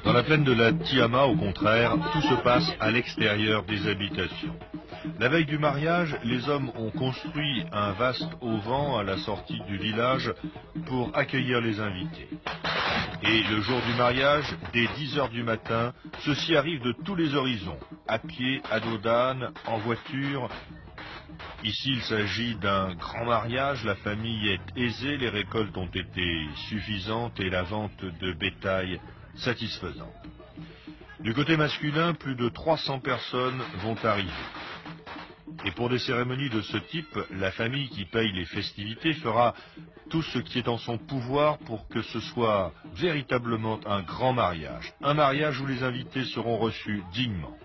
Dans la plaine de la Tiama, au contraire, tout se passe à l'extérieur des habitations. La veille du mariage, les hommes ont construit un vaste auvent à la sortie du village pour accueillir les invités. Et le jour du mariage, dès 10 heures du matin, ceux-ci arrivent de tous les horizons, à pied, à dos d'âne, en voiture. Ici, il s'agit d'un grand mariage, la famille est aisée, les récoltes ont été suffisantes et la vente de bétail satisfaisante. Du côté masculin, plus de 300 personnes vont arriver. Et pour des cérémonies de ce type, la famille qui paye les festivités fera tout ce qui est en son pouvoir pour que ce soit véritablement un grand mariage. Un mariage où les invités seront reçus dignement.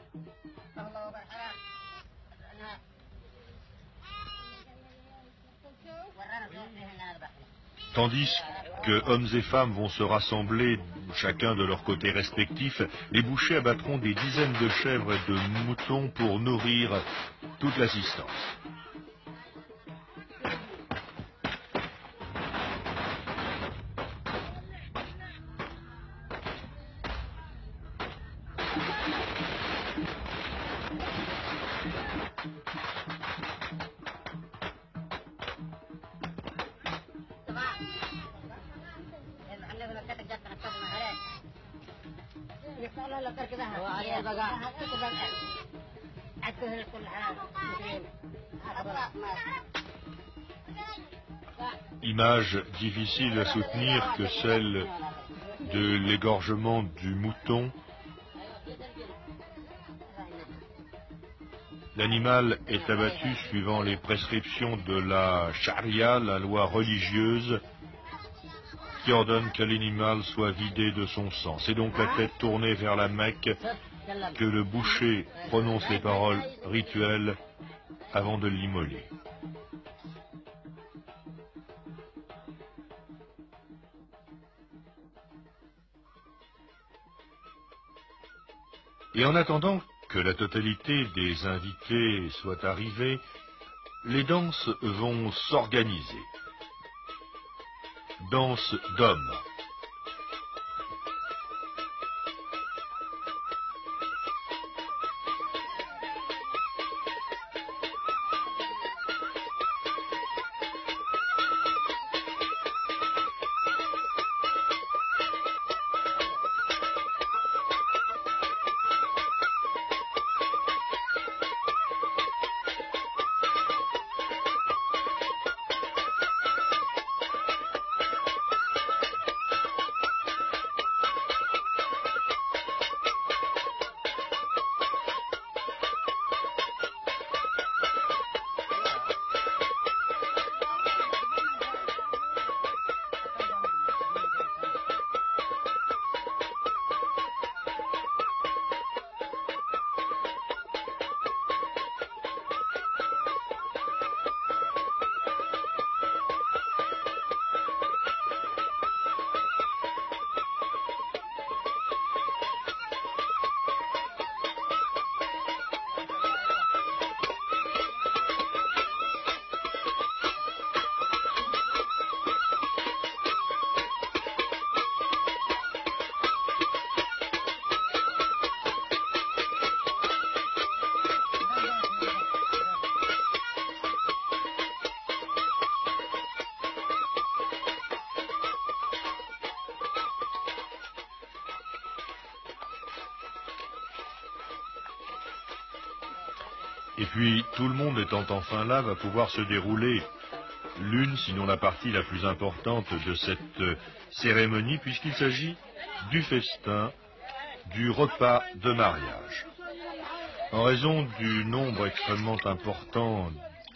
Tandis que hommes et femmes vont se rassembler, chacun de leur côté respectif, les bouchers abattront des dizaines de chèvres et de moutons pour nourrir toute l'assistance. Image difficile à soutenir que celle de l'égorgement du mouton. L'animal est abattu suivant les prescriptions de la charia, la loi religieuse, qui ordonne que l'animal soit vidé de son sang. C'est donc la tête tournée vers la Mecque que le boucher prononce les paroles rituelles avant de l'immoler. Et en attendant que la totalité des invités soit arrivée, les danses vont s'organiser. Danse d'hommes. Et puis, tout le monde étant enfin là, va pouvoir se dérouler l'une, sinon la partie la plus importante de cette cérémonie, puisqu'il s'agit du festin, du repas de mariage. En raison du nombre extrêmement important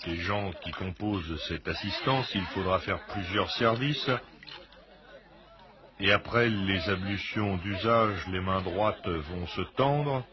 des gens qui composent cette assistance, il faudra faire plusieurs services. Et après les ablutions d'usage, les mains droites vont se tendre.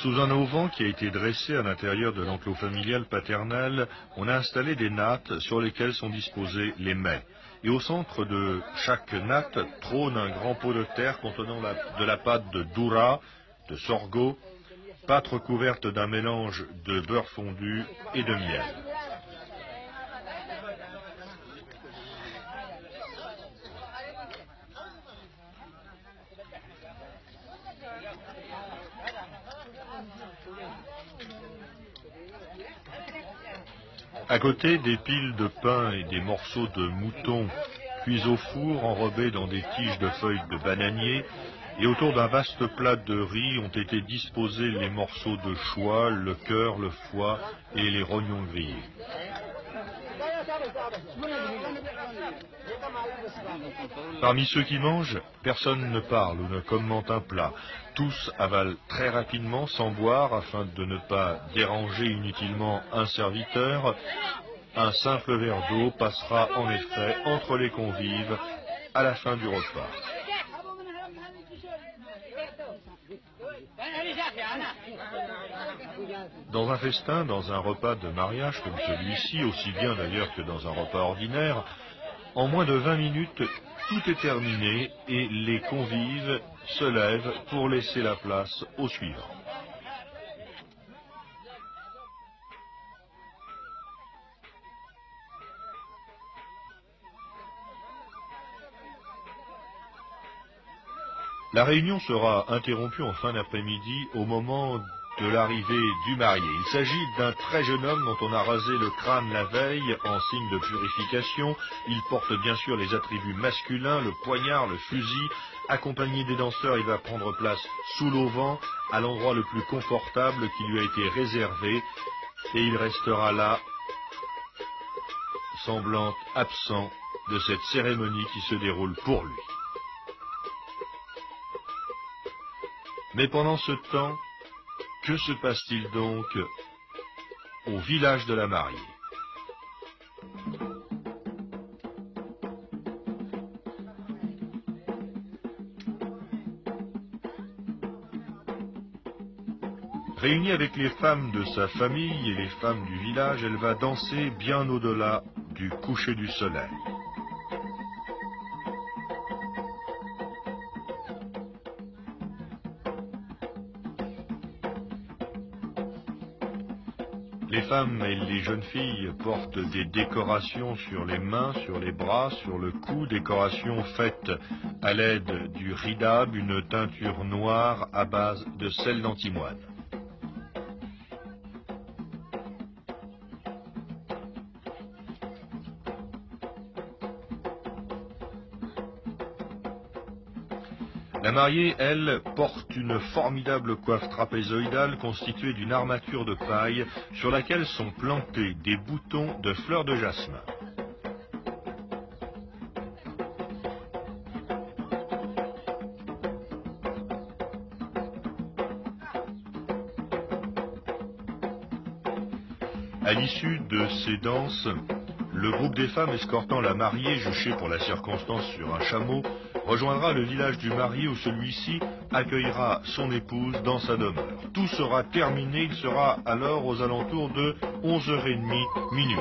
Sous un auvent qui a été dressé à l'intérieur de l'enclos familial paternel, on a installé des nattes sur lesquelles sont disposés les mets. Et au centre de chaque natte trône un grand pot de terre contenant de la pâte de doura, de sorgho, pâte recouverte d'un mélange de beurre fondu et de miel. À côté, des piles de pain et des morceaux de mouton cuits au four, enrobés dans des tiges de feuilles de bananier, et autour d'un vaste plat de riz ont été disposés les morceaux de choix, le cœur, le foie et les rognons grillés. Parmi ceux qui mangent, personne ne parle ou ne commente un plat. Tous avalent très rapidement sans boire afin de ne pas déranger inutilement un serviteur. Un simple verre d'eau passera en effet entre les convives à la fin du repas. Dans un festin, dans un repas de mariage comme celui-ci, aussi bien d'ailleurs que dans un repas ordinaire, en moins de 20 minutes, tout est terminé et les convives se lèvent pour laisser la place au suivant. La réunion sera interrompue en fin d'après-midi au moment de l'arrivée du marié. Il s'agit d'un très jeune homme dont on a rasé le crâne la veille en signe de purification. Il porte bien sûr les attributs masculins, le poignard, le fusil. Accompagné des danseurs, il va prendre place sous l'auvent, à l'endroit le plus confortable qui lui a été réservé, et il restera là, semblant absent de cette cérémonie qui se déroule pour lui. Mais pendant ce temps, que se passe-t-il donc au village de la mariée? Réunie avec les femmes de sa famille et les femmes du village, elle va danser bien au-delà du coucher du soleil. Les femmes et les jeunes filles portent des décorations sur les mains, sur les bras, sur le cou, décorations faites à l'aide du ridab, une teinture noire à base de sel d'antimoine. La mariée, elle, porte une formidable coiffe trapézoïdale constituée d'une armature de paille sur laquelle sont plantés des boutons de fleurs de jasmin. À l'issue de ces danses, le groupe des femmes escortant la mariée, juchée pour la circonstance sur un chameau, rejoindra le village du marié où celui-ci accueillera son épouse dans sa demeure. Tout sera terminé, il sera alors aux alentours de 11h30 minuit.